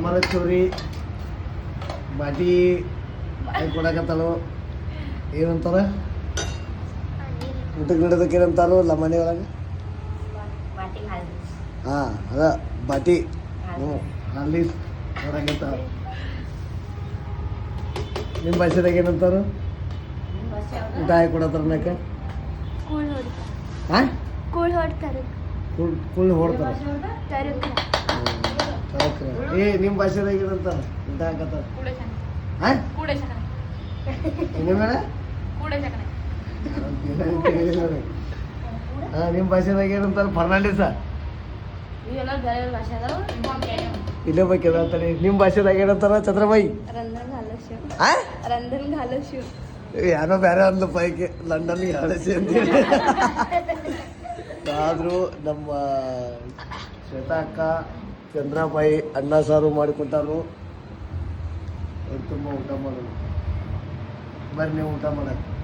ಅಮರ ಚೌರಿ ಬಾಟಿ ಕೊಡಕತ್ತಾಳು. ಏನಂತಾರ ಊಟಕ್ಕೆ ನೀಡೋದಕ್ಕೆ ಏನಂತಾರು ಲಮಣಿ ಒಳಗೆ? ಹಾಂ ಅದ ಬಾಟಿ. ಹ್ಞೂ ಅಲ್ಲಿ ಕೊಡಕತ್ತಾಳ. ನಿಮ್ಮ ಭಾಷೆದಾಗ ಏನಂತಾರು ಊಟ ಹಾಕಿ ಕೊಡತ್ತಾರನಕ? ಹಾಂ ಕುಳ್ ಹೊಡ್ತಾರ. ಏ ನಿಮ್ಮ ಭಾಷೆದಾಗ ಏನಂತಾರ ಊಟ ಹಾಕತ್ತಾರ? ಹಾಂ ನಿಮ್ಮ ಭಾಷೆದಾಗ ಏನಂತಾರ? ಫರ್ನಾಂಡಿಸ ಇಲ್ಲೇ ಬಗ್ಗೆ ಅಂತಾರೆ. ನಿಮ್ಮ ಭಾಷೆದಾಗ ಏನಂತಾರ ಚಂದ್ರಬಾಯಿ? ಯಾರೋ ಬೇರೆ ಒಂದು ಪೈಕಿ ಲಂಡನ್ಗೆ ಹಳಸಿ ಅಂತೇಳಿ. ಆದರೂ ನಮ್ಮ ಶ್ವೇತಾ ಅಕ್ಕ ಚಂದ್ರಬಾಯಿ ಅನ್ನ ಸಾರು ಮಾಡಿಕೊಟ್ಟಾರು. ತುಂಬ ಊಟ ಮಾಡೋದು. ಬರ್ರಿ ನೀವು ಊಟ ಮಾಡಕ್ಕೆ.